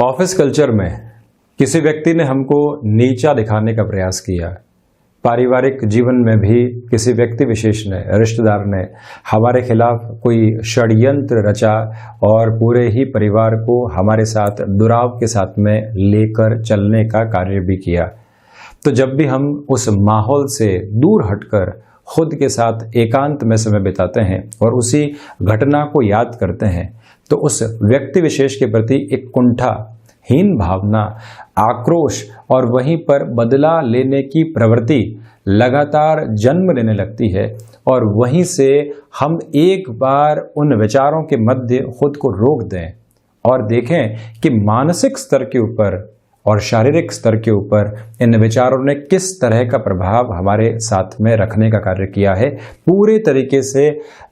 Office culture में किसी व्यक्ति ने हमको नीचा दिखाने का प्रयास किया। पारिवारिक जीवन में भी किसी व्यक्ति विशेष ने, रिश्तेदार ने हमारे खिलाफ कोई षड्यंत्र रचा और पूरे ही परिवार को हमारे साथ दुराव के साथ में लेकर चलने का कार्य भी किया। तो जब भी हम उस माहौल से दूर हटकर खुद के साथ एकांत में समय बिताते हैं और उसी घटना को याद करते हैं, तो उस व्यक्ति विशेष के प्रति एक कुंठा, हीन भावना, आक्रोश और वहीं पर बदला लेने की प्रवृत्ति लगातार जन्म लेने लगती है। और वहीं से हम एक बार उन विचारों के मध्य खुद को रोक दें और देखें कि मानसिक स्तर के ऊपर और शारीरिक स्तर के ऊपर इन विचारों ने किस तरह का प्रभाव हमारे साथ में रखने का कार्य किया है। पूरे तरीके से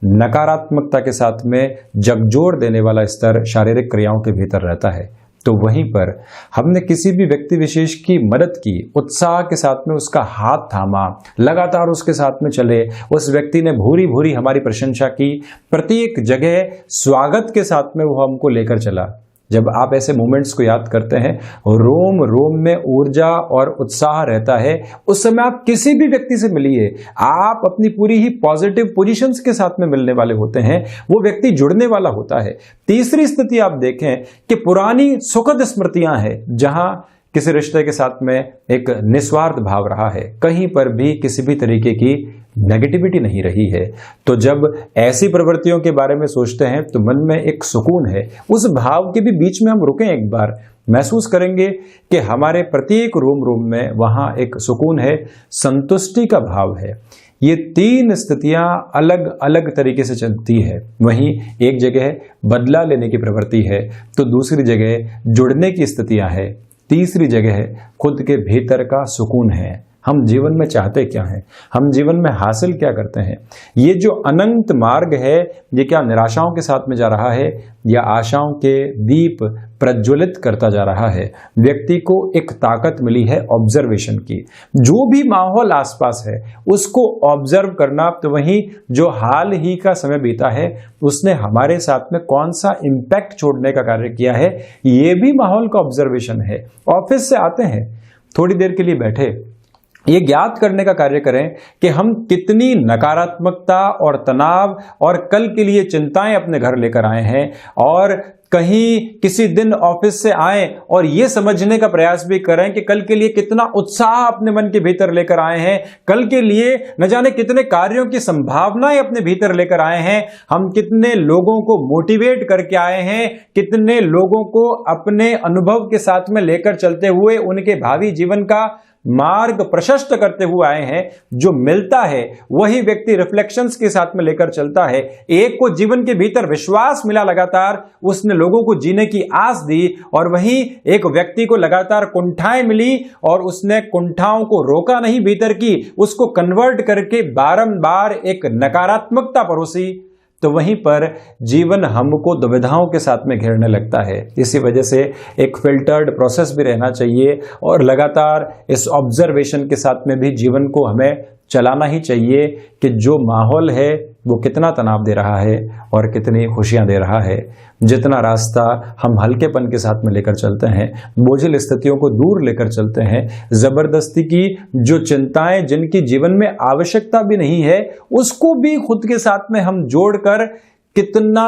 नकारात्मकता के साथ में झकझोर देने वाला स्तर शारीरिक क्रियाओं के भीतर रहता है। तो वहीं पर हमने किसी भी व्यक्ति विशेष की मदद की, उत्साह के साथ में उसका हाथ थामा, लगातार उसके साथ में चले, उस व्यक्ति ने भूरी भूरी हमारी प्रशंसा की, प्रत्येक जगह स्वागत के साथ में वो हमको लेकर चला। जब आप ऐसे मोमेंट्स को याद करते हैं, रोम रोम में ऊर्जा और उत्साह रहता है। उस समय आप किसी भी व्यक्ति से मिलिए, आप अपनी पूरी ही पॉजिटिव पोजीशंस के साथ में मिलने वाले होते हैं, वो व्यक्ति जुड़ने वाला होता है। तीसरी स्थिति आप देखें कि पुरानी सुखद स्मृतियां हैं, जहां किसी रिश्ते के साथ में एक निस्वार्थ भाव रहा है, कहीं पर भी किसी भी तरीके की नेगेटिविटी नहीं रही है। तो जब ऐसी प्रवृत्तियों के बारे में सोचते हैं तो मन में एक सुकून है। उस भाव के भी बीच में हम रुकें, एक बार महसूस करेंगे कि हमारे प्रत्येक रोम रोम में वहां एक सुकून है, संतुष्टि का भाव है। ये तीन स्थितियां अलग अलग तरीके से चलती है। वहीं एक जगह बदला लेने की प्रवृत्ति है, तो दूसरी जगह जुड़ने की स्थितियां है, तीसरी जगह खुद के भीतर का सुकून है। हम जीवन में चाहते क्या हैं, हम जीवन में हासिल क्या करते हैं। ये जो अनंत मार्ग है, ये क्या निराशाओं के साथ में जा रहा है या आशाओं के दीप प्रज्वलित करता जा रहा है। व्यक्ति को एक ताकत मिली है ऑब्जर्वेशन की। जो भी माहौल आसपास है उसको ऑब्जर्व करना। तो वहीं जो हाल ही का समय बीता है उसने हमारे साथ में कौन सा इंपैक्ट छोड़ने का कार्य किया है, ये भी माहौल का ऑब्जर्वेशन है। ऑफिस से आते हैं, थोड़ी देर के लिए बैठे, ये ज्ञात करने का कार्य करें कि हम कितनी नकारात्मकता और तनाव और कल के लिए चिंताएं अपने घर लेकर आए हैं। और कहीं किसी दिन ऑफिस से आए और ये समझने का प्रयास भी करें कि कल के लिए कितना उत्साह अपने मन के भीतर लेकर आए हैं, कल के लिए न जाने कितने कार्यों की संभावनाएं अपने भीतर लेकर आए हैं, हम कितने लोगों को मोटिवेट करके आए हैं, कितने लोगों को अपने अनुभव के साथ में लेकर चलते हुए उनके भावी जीवन का मार्ग प्रशस्त करते हुए आए हैं। जो मिलता है वही व्यक्ति रिफ्लेक्शंस के साथ में लेकर चलता है। एक को जीवन के भीतर विश्वास मिला, लगातार उसने लोगों को जीने की आस दी, और वहीं एक व्यक्ति को लगातार कुंठाएं मिली और उसने कुंठाओं को रोका नहीं, भीतर की उसको कन्वर्ट करके बारंबार एक नकारात्मकता परोसी। तो वहीं पर जीवन हमको दुविधाओं के साथ में घेरने लगता है। इसी वजह से एक फिल्टर्ड प्रोसेस भी रहना चाहिए और लगातार इस ऑब्जर्वेशन के साथ में भी जीवन को हमें चलाना ही चाहिए कि जो माहौल है वो कितना तनाव दे रहा है और कितनी खुशियां दे रहा है। जितना रास्ता हम हल्केपन के साथ में लेकर चलते हैं, बोझिल स्थितियों को दूर लेकर चलते हैं, जबरदस्ती की जो चिंताएं जिनकी जीवन में आवश्यकता भी नहीं है उसको भी खुद के साथ में हम जोड़कर कितना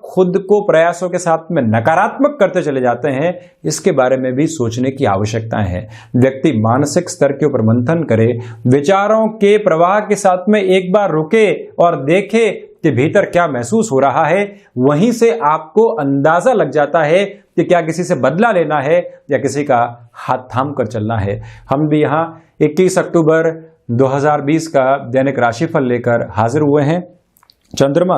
खुद को प्रयासों के साथ में नकारात्मक करते चले जाते हैं, इसके बारे में भी सोचने की आवश्यकता है। व्यक्ति मानसिक स्तर के ऊपर मंथन करे, विचारों के प्रवाह के साथ में एक बार रुके और देखे कि भीतर क्या महसूस हो रहा है। वहीं से आपको अंदाजा लग जाता है कि क्या किसी से बदला लेना है या किसी का हाथ थाम कर चलना है। हम भी यहाँ 21 अक्टूबर 2020 का दैनिक राशिफल लेकर हाजिर हुए हैं। चंद्रमा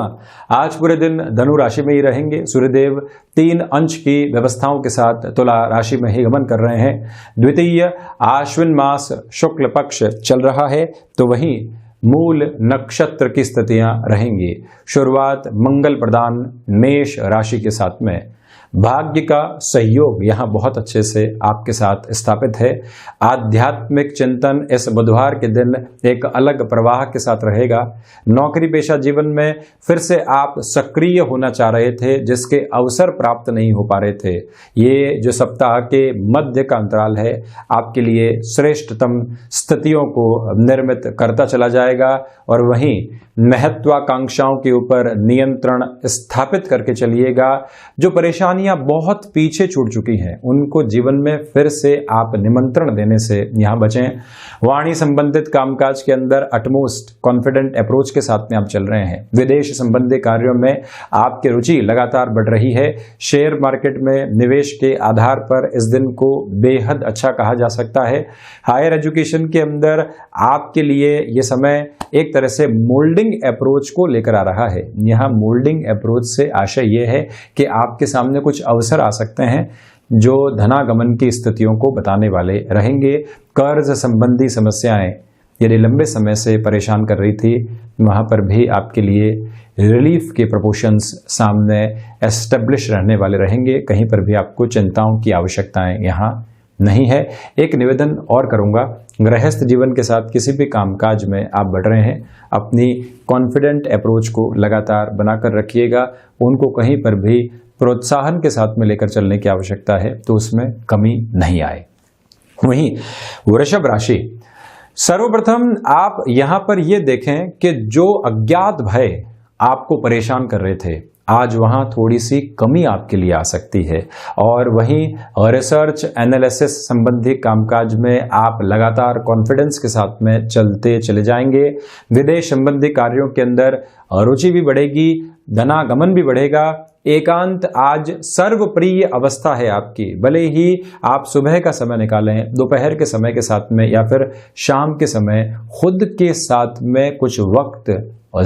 आज पूरे दिन धनु राशि में ही रहेंगे। सूर्यदेव 3 अंश की व्यवस्थाओं के साथ तुला राशि में ही गमन कर रहे हैं। द्वितीय आश्विन मास शुक्ल पक्ष चल रहा है, तो वहीं मूल नक्षत्र की स्थितियां रहेंगी। शुरुआत मंगल प्रदान मेष राशि के साथ में। भाग्य का सहयोग यहाँ बहुत अच्छे से आपके साथ स्थापित है। आध्यात्मिक चिंतन इस बुधवार के दिन एक अलग प्रवाह के साथ रहेगा। नौकरी पेशा जीवन में फिर से आप सक्रिय होना चाह रहे थे, जिसके अवसर प्राप्त नहीं हो पा रहे थे। ये जो सप्ताह के मध्य का अंतराल है आपके लिए श्रेष्ठतम स्थितियों को निर्मित करता चला जाएगा और वहीं महत्वाकांक्षाओं के ऊपर नियंत्रण स्थापित करके चलिएगा। जो परेशानियां बहुत पीछे छूट चुकी हैं उनको जीवन में फिर से आप निमंत्रण देने से यहां बचें। वाणी संबंधित कामकाज के अंदर अटमोस्ट कॉन्फिडेंट अप्रोच के साथ में आप चल रहे हैं। विदेश संबंधी कार्यों में आपकी रुचि लगातार बढ़ रही है। शेयर मार्केट में निवेश के आधार पर इस दिन को बेहद अच्छा कहा जा सकता है। हायर एजुकेशन के अंदर आपके लिए ये समय एक तरह से मोल्डिंग अप्रोच को लेकर आ रहा है। यहां मोल्डिंग अप्रोच से आशय यह है कि आपके सामने कुछ अवसर आ सकते हैं जो धनागमन की स्थितियों को बताने वाले रहेंगे। कर्ज संबंधी समस्याएं यदि लंबे समय से परेशान कर रही थी, वहां पर भी आपके लिए रिलीफ के प्रोपोर्शंस सामने एस्टेब्लिश रहने वाले रहेंगे। कहीं पर भी आपको चिंताओं की आवश्यकताएं यहाँ नहीं है। एक निवेदन और करूंगा, गृहस्थ जीवन के साथ किसी भी कामकाज में आप बढ़ रहे हैं, अपनी कॉन्फिडेंट अप्रोच को लगातार बनाकर रखिएगा। उनको कहीं पर भी प्रोत्साहन के साथ में लेकर चलने की आवश्यकता है तो उसमें कमी नहीं आए। वहीं वृषभ राशि, सर्वप्रथम आप यहां पर यह देखें कि जो अज्ञात भय आपको परेशान कर रहे थे, आज वहां थोड़ी सी कमी आपके लिए आ सकती है। और वहीं रिसर्च एनालिसिस संबंधी कामकाज में आप लगातार कॉन्फिडेंस के साथ में चलते चले जाएंगे। विदेश संबंधी कार्यों के अंदर रुचि भी बढ़ेगी, धनागमन भी बढ़ेगा। एकांत आज सर्वप्रिय अवस्था है आपकी। भले ही आप सुबह का समय निकालें, दोपहर के समय के साथ में या फिर शाम के समय खुद के साथ में कुछ वक्त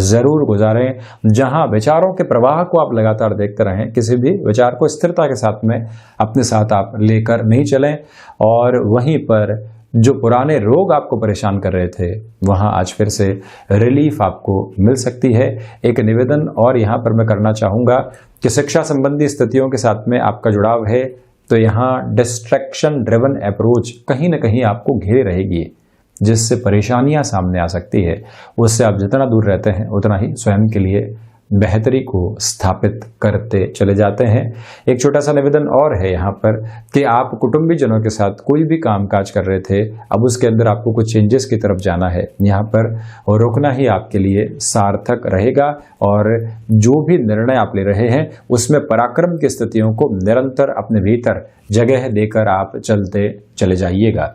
जरूर गुजारें, जहां विचारों के प्रवाह को आप लगातार देखते रहें। किसी भी विचार को स्थिरता के साथ में अपने साथ आप लेकर नहीं चलें। और वहीं पर जो पुराने रोग आपको परेशान कर रहे थे, वहां आज फिर से रिलीफ आपको मिल सकती है। एक निवेदन और यहां पर मैं करना चाहूंगा कि शिक्षा संबंधी स्थितियों के साथ में आपका जुड़ाव है तो यहाँ डिस्ट्रैक्शन ड्रिवन अप्रोच कहीं ना कहीं आपको घेरे रहेगी, जिससे परेशानियां सामने आ सकती है। उससे आप जितना दूर रहते हैं उतना ही स्वयं के लिए बेहतरी को स्थापित करते चले जाते हैं। एक छोटा सा निवेदन और है यहाँ पर कि आप कुटुंबीजनों के साथ कोई भी कामकाज कर रहे थे, अब उसके अंदर आपको कुछ चेंजेस की तरफ जाना है। यहाँ पर रुकना ही आपके लिए सार्थक रहेगा और जो भी निर्णय आप ले रहे हैं उसमें पराक्रम की स्थितियों को निरंतर अपने भीतर जगह देकर आप चलते चले जाइएगा।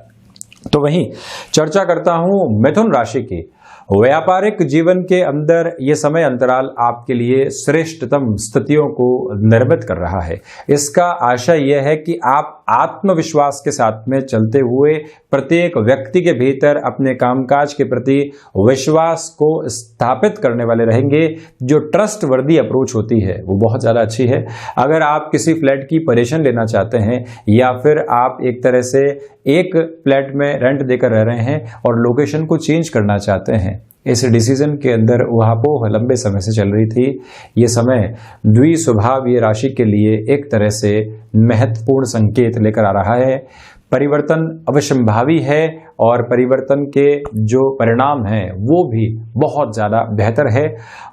तो वहीं चर्चा करता हूं मिथुन राशि की। व्यापारिक जीवन के अंदर ये समय अंतराल आपके लिए श्रेष्ठतम स्थितियों को निर्मित कर रहा है। इसका आशय यह है कि आप आत्मविश्वास के साथ में चलते हुए प्रत्येक व्यक्ति के भीतर अपने कामकाज के प्रति विश्वास को स्थापित करने वाले रहेंगे। जो ट्रस्ट वर्दी अप्रोच होती है वो बहुत ज़्यादा अच्छी है। अगर आप किसी फ्लैट की पोजीशन लेना चाहते हैं या फिर आप एक तरह से एक फ्लैट में रेंट देकर रह रहे हैं और लोकेशन को चेंज करना चाहते हैं, इस डिसीजन के अंदर वहां लंबे समय से चल रही थी, ये समय द्विस्वभावीय राशि के लिए एक तरह से महत्वपूर्ण संकेत लेकर आ रहा है। परिवर्तन अवश्यंभावी है और परिवर्तन के जो परिणाम हैं वो भी बहुत ज़्यादा बेहतर है।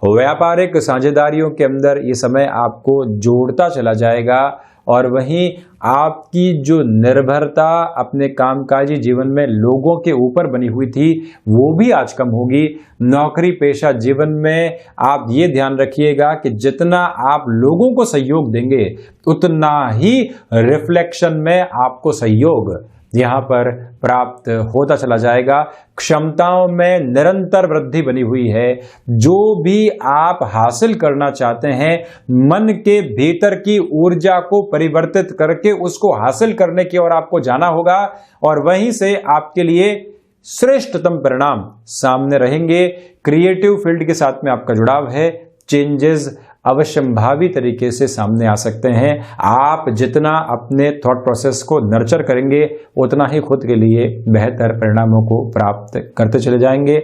व्यापारिक साझेदारियों के अंदर ये समय आपको जोड़ता चला जाएगा और वहीं आपकी जो निर्भरता अपने कामकाजी जीवन में लोगों के ऊपर बनी हुई थी वो भी आज कम होगी। नौकरी पेशा जीवन में आप ये ध्यान रखिएगा कि जितना आप लोगों को सहयोग देंगे उतना ही रिफ्लेक्शन में आपको सहयोग यहाँ पर प्राप्त होता चला जाएगा। क्षमताओं में निरंतर वृद्धि बनी हुई है। जो भी आप हासिल करना चाहते हैं, मन के भीतर की ऊर्जा को परिवर्तित करके उसको हासिल करने की ओर आपको जाना होगा और वहीं से आपके लिए श्रेष्ठतम परिणाम सामने रहेंगे। क्रिएटिव फील्ड के साथ में आपका जुड़ाव है। चेंजेस अवश्यंभावी तरीके से सामने आ सकते हैं। आप जितना अपने थॉट प्रोसेस को नर्चर करेंगे उतना ही खुद के लिए बेहतर परिणामों को प्राप्त करते चले जाएंगे।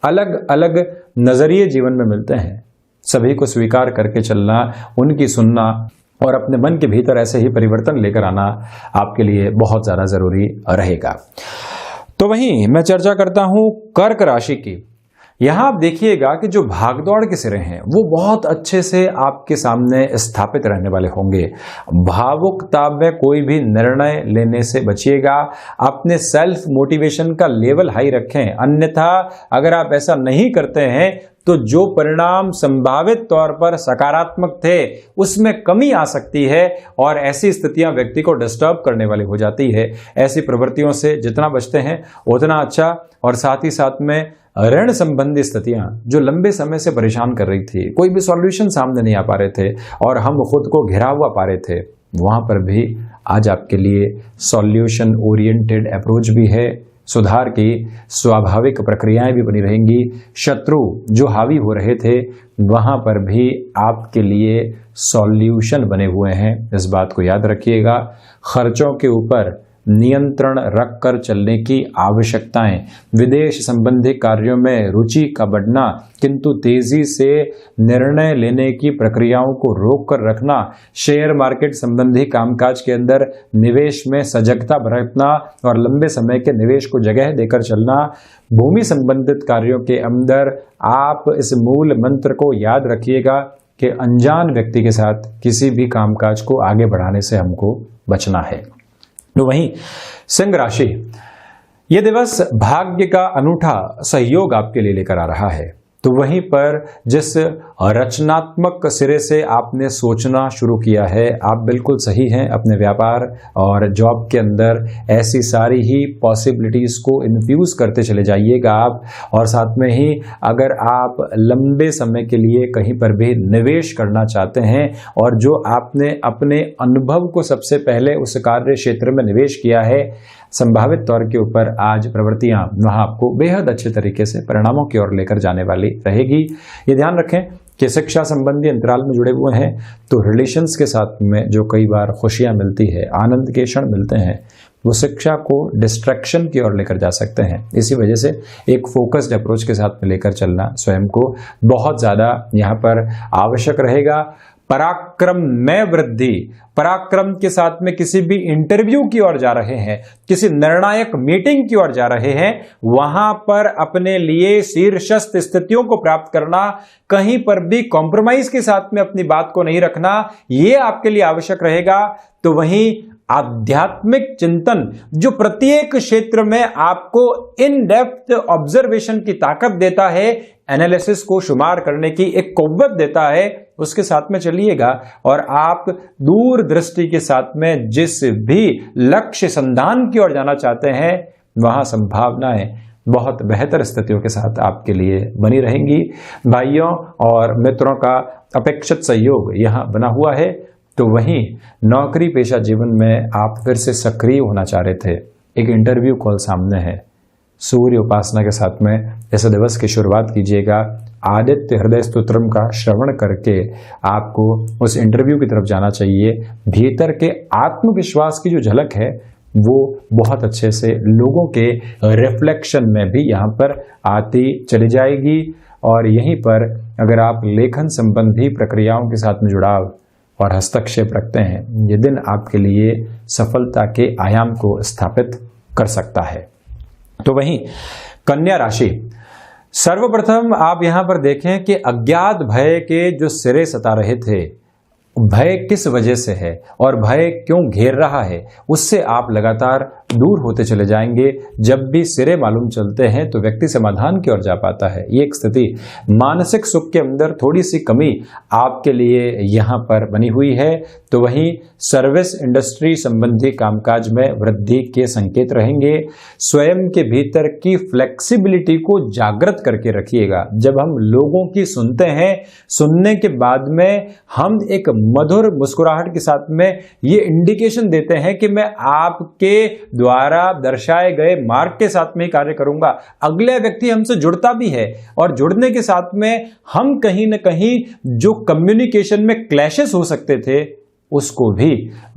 अलग अलग नजरिए जीवन में मिलते हैं, सभी को स्वीकार करके चलना, उनकी सुनना और अपने मन के भीतर ऐसे ही परिवर्तन लेकर आना आपके लिए बहुत ज़्यादा ज़रूरी रहेगा। तो वहीं मैं चर्चा करता हूं कर्क राशि की। यहां आप देखिएगा कि जो भागदौड़ के सिरे हैं वो बहुत अच्छे से आपके सामने स्थापित रहने वाले होंगे। भावुकता में कोई भी निर्णय लेने से बचिएगा। अपने सेल्फ मोटिवेशन का लेवल हाई रखें, अन्यथा अगर आप ऐसा नहीं करते हैं तो जो परिणाम संभावित तौर पर सकारात्मक थे उसमें कमी आ सकती है और ऐसी स्थितियां व्यक्ति को डिस्टर्ब करने वाली हो जाती है। ऐसी प्रवृत्तियों से जितना बचते हैं उतना अच्छा। और साथ ही साथ में ऋण संबंधी स्थितियां जो लंबे समय से परेशान कर रही थी, कोई भी सॉल्यूशन सामने नहीं आ पा रहे थे और हम खुद को घिरा हुआ पा रहे थे, वहां पर भी आज आपके लिए सॉल्यूशन ओरिएंटेड अप्रोच भी है। सुधार की स्वाभाविक प्रक्रियाएं भी बनी रहेंगी। शत्रु जो हावी हो रहे थे वहां पर भी आपके लिए सॉल्यूशन बने हुए हैं, इस बात को याद रखिएगा। खर्चों के ऊपर नियंत्रण रखकर चलने की आवश्यकताएं, विदेश संबंधी कार्यों में रुचि का बढ़ना, किंतु तेजी से निर्णय लेने की प्रक्रियाओं को रोक कर रखना, शेयर मार्केट संबंधी कामकाज के अंदर निवेश में सजगता बरतना और लंबे समय के निवेश को जगह देकर चलना, भूमि संबंधित कार्यों के अंदर आप इस मूल मंत्र को याद रखिएगा कि अनजान व्यक्ति के साथ किसी भी कामकाज को आगे बढ़ाने से हमको बचना है। तो वहीं सिंह राशि, यह दिवस भाग्य का अनूठा सहयोग आपके लिए लेकर आ रहा है। तो वहीं पर जिस रचनात्मक सिरे से आपने सोचना शुरू किया है, आप बिल्कुल सही हैं। अपने व्यापार और जॉब के अंदर ऐसी सारी ही पॉसिबिलिटीज़ को इन्फ्यूज करते चले जाइएगा आप। और साथ में ही अगर आप लंबे समय के लिए कहीं पर भी निवेश करना चाहते हैं और जो आपने अपने अनुभव को सबसे पहले उस कार्य क्षेत्र में निवेश किया है, संभावित तौर के ऊपर आज प्रवृत्तियां वहां आपको बेहद अच्छे तरीके से परिणामों की ओर लेकर जाने वाली रहेगी। ये ध्यान रखें कि शिक्षा संबंधी अंतराल में जुड़े हुए हैं तो रिलेशंस के साथ में जो कई बार खुशियां मिलती है, आनंद के क्षण मिलते हैं, वो शिक्षा को डिस्ट्रैक्शन की ओर लेकर जा सकते हैं। इसी वजह से एक फोकस्ड अप्रोच के साथ में लेकर चलना स्वयं को बहुत ज़्यादा यहाँ पर आवश्यक रहेगा। पराक्रम में वृद्धि, पराक्रम के साथ में किसी भी इंटरव्यू की ओर जा रहे हैं, किसी निर्णायक मीटिंग की ओर जा रहे हैं, वहां पर अपने लिए शीर्षस्थ स्थितियों को प्राप्त करना, कहीं पर भी कॉम्प्रोमाइज के साथ में अपनी बात को नहीं रखना, यह आपके लिए आवश्यक रहेगा। तो वहीं आध्यात्मिक चिंतन जो प्रत्येक क्षेत्र में आपको इन डेप्थ ऑब्जर्वेशन की ताकत देता है, एनालिसिस को शुमार करने की एक कुव्वत देता है, उसके साथ में चलिएगा और आप दूरदृष्टि के साथ में जिस भी लक्ष्य संधान की ओर जाना चाहते हैं वहां संभावनाएं बहुत बेहतर स्थितियों के साथ आपके लिए बनी रहेंगी। भाइयों और मित्रों का अपेक्षित सहयोग यहां बना हुआ है। तो वहीं नौकरी पेशा जीवन में आप फिर से सक्रिय होना चाह रहे थे, एक इंटरव्यू कॉल सामने है। सूर्य उपासना के साथ में इस दिवस की शुरुआत कीजिएगा। आदित्य हृदय स्तोत्रम का श्रवण करके आपको उस इंटरव्यू की तरफ जाना चाहिए। भीतर के आत्मविश्वास की जो झलक है वो बहुत अच्छे से लोगों के रिफ्लेक्शन में भी यहाँ पर आती चली जाएगी। और यहीं पर अगर आप लेखन संबंधी प्रक्रियाओं के साथ में जुड़ाव और हस्तक्षेप रखते हैं, ये दिन आपके लिए सफलता के आयाम को स्थापित कर सकता है। तो वहीं कन्या राशि, सर्वप्रथम आप यहां पर देखें कि अज्ञात भय के जो सिरे सता रहे थे, भय किस वजह से है और भय क्यों घेर रहा है, उससे आप लगातार दूर होते चले जाएंगे। जब भी सिरे मालूम चलते हैं तो व्यक्ति समाधान की ओर जा पाता है। ये एक स्थिति मानसिक सुख के अंदर थोड़ी सी कमी आपके लिए यहाँ पर बनी हुई है। तो वहीं सर्विस इंडस्ट्री संबंधी कामकाज में वृद्धि के संकेत रहेंगे। स्वयं के भीतर की फ्लेक्सिबिलिटी को जागृत करके रखिएगा। जब हम लोगों की सुनते हैं, सुनने के बाद में हम एक मधुर मुस्कुराहट के साथ में ये इंडिकेशन देते हैं कि मैं आपके द्वारा दर्शाए गए मार्ग के साथ में ही कार्य करूंगा। अगला व्यक्ति हमसे जुड़ता भी है और जुड़ने के साथ में हम कहीं न कहीं जो कम्युनिकेशन में क्लैशेस हो सकते थे उसको भी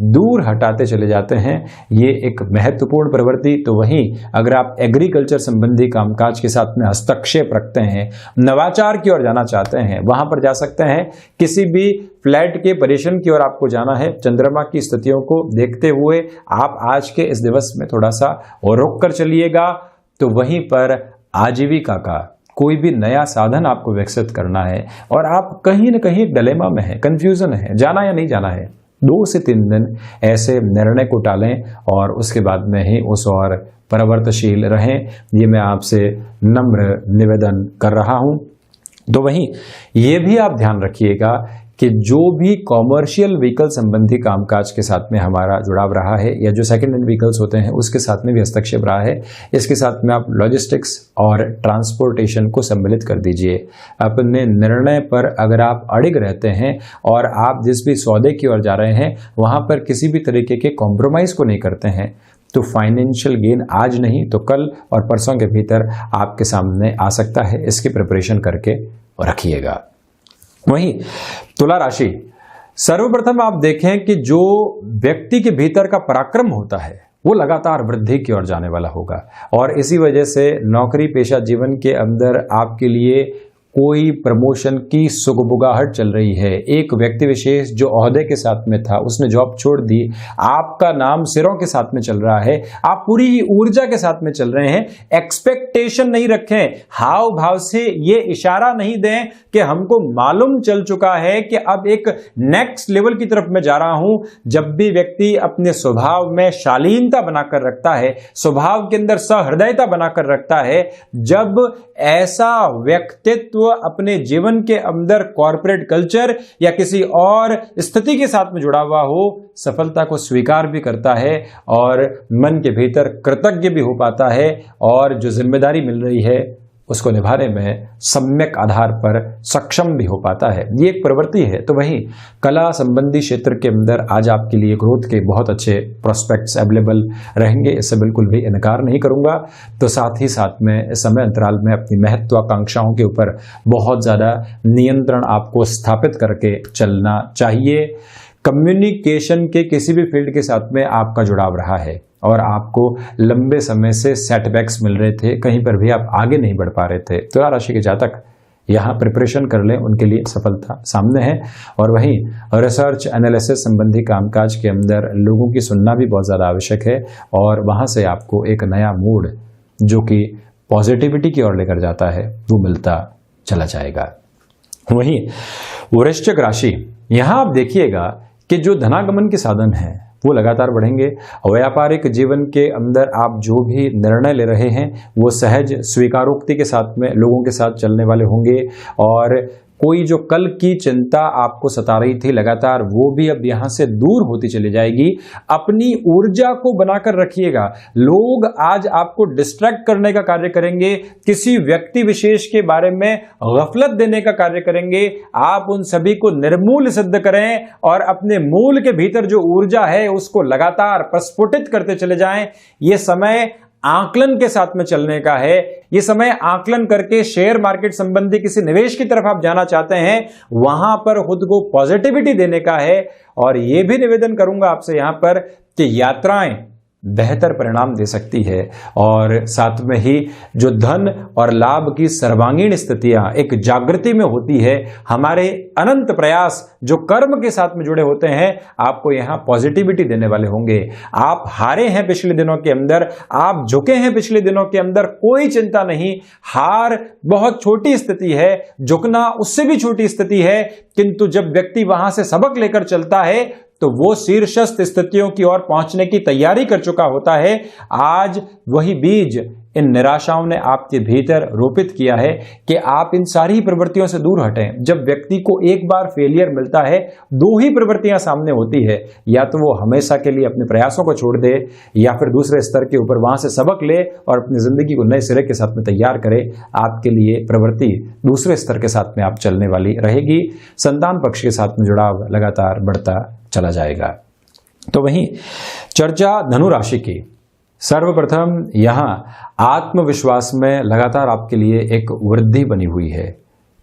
दूर हटाते चले जाते हैं। ये एक महत्वपूर्ण प्रवृत्ति। तो वहीं अगर आप एग्रीकल्चर संबंधी कामकाज के साथ में हस्तक्षेप रखते हैं, नवाचार की ओर जाना चाहते हैं, वहां पर जा सकते हैं। किसी भी फ्लैट के परिश्रम की ओर आपको जाना है, चंद्रमा की स्थितियों को देखते हुए आप आज के इस दिवस में थोड़ा सा रुक कर चलिएगा। तो वहीं पर आजीविका का कोई भी नया साधन आपको विकसित करना है और आप कहीं ना कहीं डिलेमा में है, कंफ्यूजन है, जाना या नहीं जाना है, 2 से 3 दिन ऐसे निर्णय को टालें और उसके बाद में ही उस और परिवर्तनशील रहें। ये मैं आपसे नम्र निवेदन कर रहा हूं। तो वहीं ये भी आप ध्यान रखिएगा कि जो भी कॉमर्शियल व्हीकल संबंधी कामकाज के साथ में हमारा जुड़ाव रहा है या जो सेकेंड हैंड व्हीकल्स होते हैं उसके साथ में भी हस्तक्षेप रहा है, इसके साथ में आप लॉजिस्टिक्स और ट्रांसपोर्टेशन को सम्मिलित कर दीजिए। अपने निर्णय पर अगर आप अड़िग रहते हैं और आप जिस भी सौदे की ओर जा रहे हैं वहां पर किसी भी तरीके के कॉम्प्रोमाइज को नहीं करते हैं तो फाइनेंशियल गेन आज नहीं तो कल और परसों के भीतर आपके सामने आ सकता है। इसकी प्रिपरेशन करके रखिएगा। वहीं तुला राशि, सर्वप्रथम आप देखें कि जो व्यक्ति के भीतर का पराक्रम होता है वो लगातार वृद्धि की ओर जाने वाला होगा और इसी वजह से नौकरी पेशा जीवन के अंदर आपके लिए कोई प्रमोशन की सुगबुगाहट चल रही है। एक व्यक्ति विशेष जो ओहदे के साथ में था उसने जॉब छोड़ दी, आपका नाम सिरों के साथ में चल रहा है, आप पूरी ऊर्जा के साथ में चल रहे हैं। एक्सपेक्टेशन नहीं रखें, हाव भाव से ये इशारा नहीं दें कि हमको मालूम चल चुका है कि अब एक नेक्स्ट लेवल की तरफ मैं जा रहा हूं। जब भी व्यक्ति अपने स्वभाव में शालीनता बनाकर रखता है, स्वभाव के अंदर सहृदयता बनाकर रखता है, जब ऐसा व्यक्तित्व अपने जीवन के अंदर कॉर्पोरेट कल्चर या किसी और स्थिति के साथ में जुड़ा हुआ हो, सफलता को स्वीकार भी करता है और मन के भीतर कृतज्ञ भी हो पाता है और जो जिम्मेदारी मिल रही है उसको निभाने में सम्यक आधार पर सक्षम भी हो पाता है। ये एक प्रवृत्ति है। तो वहीं कला संबंधी क्षेत्र के अंदर आज आपके लिए ग्रोथ के बहुत अच्छे प्रोस्पेक्ट्स अवेलेबल रहेंगे, इससे बिल्कुल भी इनकार नहीं करूंगा। तो साथ ही साथ में इस समय अंतराल में अपनी महत्वाकांक्षाओं के ऊपर बहुत ज़्यादा नियंत्रण आपको स्थापित करके चलना चाहिए। कम्युनिकेशन के किसी भी फील्ड के साथ में आपका जुड़ाव रहा है और आपको लंबे समय से सेटबैक्स मिल रहे थे, कहीं पर भी आप आगे नहीं बढ़ पा रहे थे, तुला राशि के जातक यहाँ प्रिपरेशन कर लें, उनके लिए सफलता सामने है। और वहीं रिसर्च एनालिसिस संबंधी कामकाज के अंदर लोगों की सुनना भी बहुत ज़्यादा आवश्यक है और वहाँ से आपको एक नया मूड जो कि पॉजिटिविटी की ओर लेकर जाता है वो मिलता चला जाएगा। वहीं वृश्चिक राशि, यहाँ आप देखिएगा कि जो धनागमन के साधन हैं वो लगातार बढ़ेंगे। व्यापारिक जीवन के अंदर आप जो भी निर्णय ले रहे हैं वो सहज स्वीकारोक्ति के साथ में लोगों के साथ चलने वाले होंगे और कोई जो कल की चिंता आपको सता रही थी लगातार वो भी अब यहां से दूर होती चली जाएगी। अपनी ऊर्जा को बनाकर रखिएगा। लोग आज आपको डिस्ट्रैक्ट करने का कार्य करेंगे, किसी व्यक्ति विशेष के बारे में गफलत देने का कार्य करेंगे। आप उन सभी को निर्मूल सिद्ध करें और अपने मूल के भीतर जो ऊर्जा है उसको लगातार प्रस्फुटित करते चले जाएं। ये समय आकलन के साथ में चलने का है। ये समय आकलन करके शेयर मार्केट संबंधी किसी निवेश की तरफ आप जाना चाहते हैं, वहां पर खुद को पॉजिटिविटी देने का है। और यह भी निवेदन करूंगा आपसे यहां पर कि यात्राएं बेहतर परिणाम दे सकती है और साथ में ही जो धन और लाभ की सर्वांगीण स्थितियां एक जागृति में होती है, हमारे अनंत प्रयास जो कर्म के साथ में जुड़े होते हैं आपको यहां पॉजिटिविटी देने वाले होंगे। आप हारे हैं पिछले दिनों के अंदर, आप झुके हैं पिछले दिनों के अंदर, कोई चिंता नहीं। हार बहुत छोटी स्थिति है, झुकना उससे भी छोटी स्थिति है, किंतु जब व्यक्ति वहां से सबक लेकर चलता है तो वो शीर्षस्थ स्थितियों की ओर पहुंचने की तैयारी कर चुका होता है। आज वही बीज इन निराशाओं ने आपके भीतर रोपित किया है कि आप इन सारी प्रवृत्तियों से दूर हटें। जब व्यक्ति को एक बार फेलियर मिलता है, 2 ही प्रवृत्तियां सामने होती है, या तो वो हमेशा के लिए अपने प्रयासों को छोड़ दे या फिर दूसरे स्तर के ऊपर वहां से सबक ले और अपनी जिंदगी को नए सिरे के साथ में तैयार करे। आपके लिए प्रवृत्ति दूसरे स्तर के साथ में आप चलने वाली रहेगी। संतान पक्ष के साथ में जुड़ाव लगातार बढ़ता चला जाएगा। तो वहीं चर्चा धनु राशि की, सर्वप्रथम यहां आत्मविश्वास में लगातार आपके लिए एक वृद्धि बनी हुई है।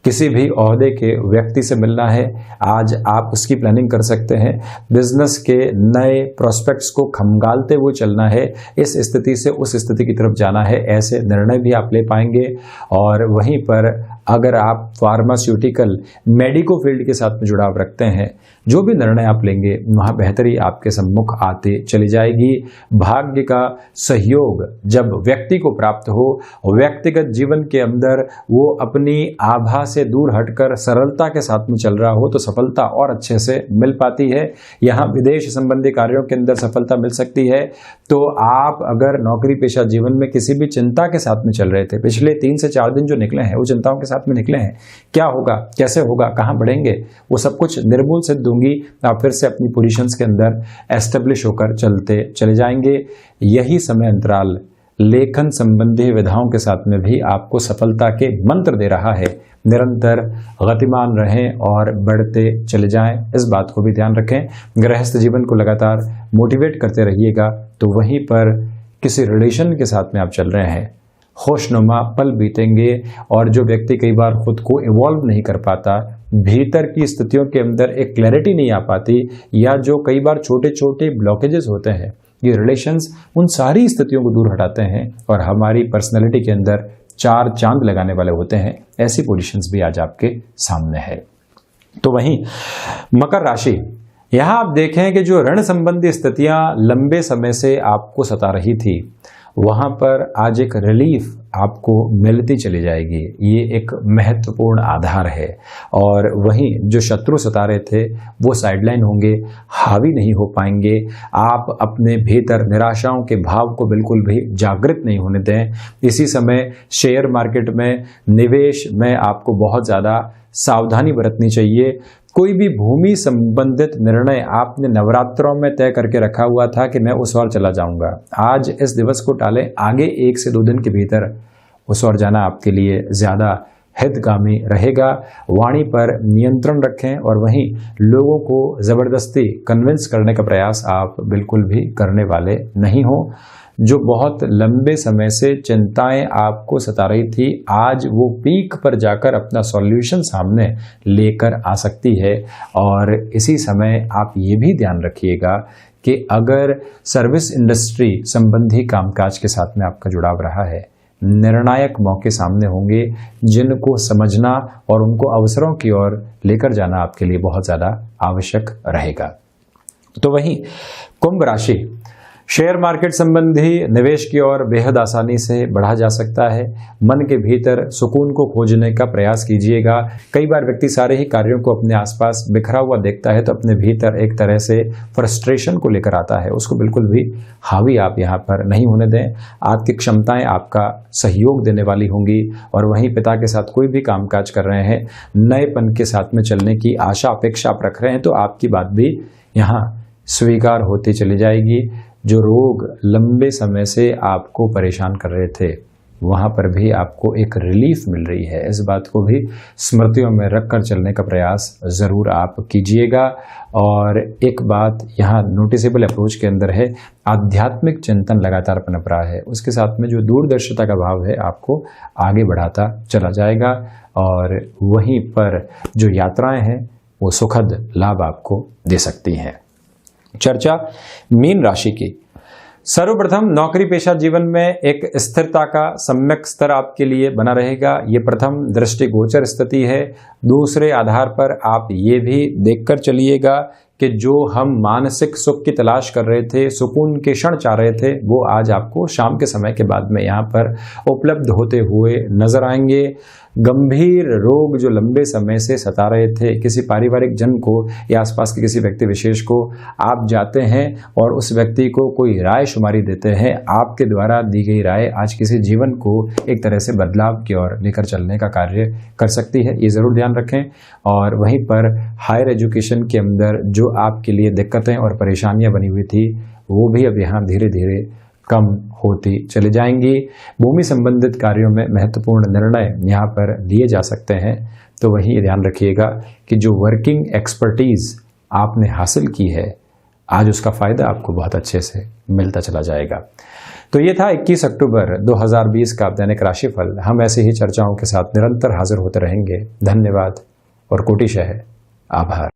किसी भी ओहदे के व्यक्ति से मिलना है, आज आप उसकी प्लानिंग कर सकते हैं। बिजनेस के नए प्रोस्पेक्ट्स को खंगालते हुए चलना है, इस स्थिति से उस स्थिति की तरफ जाना है, ऐसे निर्णय भी आप ले पाएंगे। और वहीं पर अगर आप फार्मास्यूटिकल मेडिको फील्ड के साथ में जुड़ाव रखते हैं, जो भी निर्णय आप लेंगे वहाँ बेहतरी आपके सम्मुख आते चली जाएगी। भाग्य का सहयोग जब व्यक्ति को प्राप्त हो, व्यक्तिगत जीवन के अंदर वो अपनी आभा से दूर हटकर सरलता के साथ में चल रहा हो तो सफलता और अच्छे से मिल पाती है। यहाँ विदेश संबंधी कार्यों के अंदर सफलता मिल सकती है। तो आप अगर नौकरी पेशा जीवन में किसी भी चिंता के साथ में चल रहे थे, पिछले 3 से 4 दिन जो निकले हैं वो चिंताओं के साथ में निकले हैं, क्या होगा, कैसे होगा, कहाँ बढ़ेंगे, वो सब कुछ निर्मूल सिद्ध दूंगी। आप फिर से अपनी पोजीशंस के अंदर एस्टेब्लिश होकर चलते चले जाएंगे। यही समय अंतराल लेखन संबंधी विधाओं के साथ में भी आपको सफलता के मंत्र दे रहा है। निरंतर गतिमान रहें और बढ़ते चले जाएं, इस बात को भी ध्यान रखें। गृहस्थ जीवन को लगातार मोटिवेट करते रहिएगा। तो वहीं पर किसी रिलेशन के साथ में आप चल रहे हैं, खुशनुमा पल बीतेंगे। और जो व्यक्ति कई बार खुद को इवॉल्व नहीं कर पाता, भीतर की स्थितियों के अंदर एक क्लैरिटी नहीं आ पाती, या जो कई बार छोटे छोटे ब्लॉकेजेस होते हैं, ये रिलेशंस उन सारी स्थितियों को दूर हटाते हैं और हमारी पर्सनैलिटी के अंदर 4 चांद लगाने वाले होते हैं। ऐसी पोजीशंस भी आज आपके सामने है। तो वहीं मकर राशि, यहां आप देखें कि जो ऋण संबंधी स्थितियां लंबे समय से आपको सता रही थी, वहां पर आज एक रिलीफ आपको मिलती चली जाएगी। ये एक महत्वपूर्ण आधार है। और वहीं जो शत्रु सता रहे थे वो साइडलाइन होंगे, हावी नहीं हो पाएंगे। आप अपने भीतर निराशाओं के भाव को बिल्कुल भी जागृत नहीं होने दें। इसी समय शेयर मार्केट में निवेश में आपको बहुत ज़्यादा सावधानी बरतनी चाहिए। कोई भी भूमि संबंधित निर्णय आपने नवरात्रों में तय करके रखा हुआ था कि मैं उस ओर चला जाऊंगा, आज इस दिवस को टालें, आगे 1 से 2 दिन के भीतर उस ओर जाना आपके लिए ज़्यादा हितगामी रहेगा। वाणी पर नियंत्रण रखें और वहीं लोगों को ज़बरदस्ती कन्विंस करने का प्रयास आप बिल्कुल भी करने वाले नहीं हो। जो बहुत लंबे समय से चिंताएं आपको सता रही थी, आज वो पीक पर जाकर अपना सॉल्यूशन सामने लेकर आ सकती है। और इसी समय आप ये भी ध्यान रखिएगा कि अगर सर्विस इंडस्ट्री संबंधी कामकाज के साथ में आपका जुड़ाव रहा है, निर्णायक मौके सामने होंगे जिनको समझना और उनको अवसरों की ओर लेकर जाना आपके लिए बहुत ज़्यादा आवश्यक रहेगा। तो वहीं कुंभ राशि, शेयर मार्केट संबंधी निवेश की ओर बेहद आसानी से बढ़ा जा सकता है। मन के भीतर सुकून को खोजने का प्रयास कीजिएगा। कई बार व्यक्ति सारे ही कार्यों को अपने आसपास बिखरा हुआ देखता है तो अपने भीतर एक तरह से फ्रस्ट्रेशन को लेकर आता है, उसको बिल्कुल भी हावी आप यहाँ पर नहीं होने दें। आपकी क्षमताएं आपका सहयोग देने वाली होंगी। और वहीं पिता के साथ कोई भी कामकाज कर रहे हैं, नएपन के साथ में चलने की आशा अपेक्षा आप रख रहे हैं, तो आपकी बात भी यहाँ स्वीकार होती चली जाएगी। जो रोग लंबे समय से आपको परेशान कर रहे थे, वहाँ पर भी आपको एक रिलीफ मिल रही है। इस बात को भी स्मृतियों में रखकर चलने का प्रयास ज़रूर आप कीजिएगा। और एक बात यहाँ नोटिसेबल अप्रोच के अंदर है, आध्यात्मिक चिंतन लगातार पनप रहा है, उसके साथ में जो दूरदर्शिता का भाव है आपको आगे बढ़ाता चला जाएगा। और वहीं पर जो यात्राएं हैं वो सुखद लाभ आपको दे सकती हैं। चर्चा मीन राशि की। सर्वप्रथम नौकरी पेशा जीवन में एक स्थिरता का सम्यक स्तर आपके लिए बना रहेगा। ये प्रथम दृष्टिगोचर स्थिति है। दूसरे आधार पर आप ये भी देखकर चलिएगा कि जो हम मानसिक सुख की तलाश कर रहे थे, सुकून के क्षण चाह रहे थे, वो आज आपको शाम के समय के बाद में यहाँ पर उपलब्ध होते हुए नजर आएंगे। गंभीर रोग जो लंबे समय से सता रहे थे, किसी पारिवारिक जन को या आसपास के किसी व्यक्ति विशेष को आप जाते हैं और उस व्यक्ति को कोई राय शुमारी देते हैं, आपके द्वारा दी गई राय आज किसी जीवन को एक तरह से बदलाव की ओर लेकर चलने का कार्य कर सकती है, ये ज़रूर ध्यान रखें। और वहीं पर हायर एजुकेशन के अंदर जो आपके लिए दिक्कतें और परेशानियां बनी हुई थी, वो भी अब यहाँ धीरे धीरे कम होती चली जाएंगी। भूमि संबंधित कार्यों में महत्वपूर्ण निर्णय यहाँ पर लिए जा सकते हैं। तो वही ध्यान रखिएगा कि जो वर्किंग एक्सपर्टीज़ आपने हासिल की है आज उसका फ़ायदा आपको बहुत अच्छे से मिलता चला जाएगा। तो ये था 21 अक्टूबर 2020 का दैनिक राशिफल। हम ऐसी ही चर्चाओं के साथ निरंतर हाजिर होते रहेंगे। धन्यवाद और कोटिशः आभार।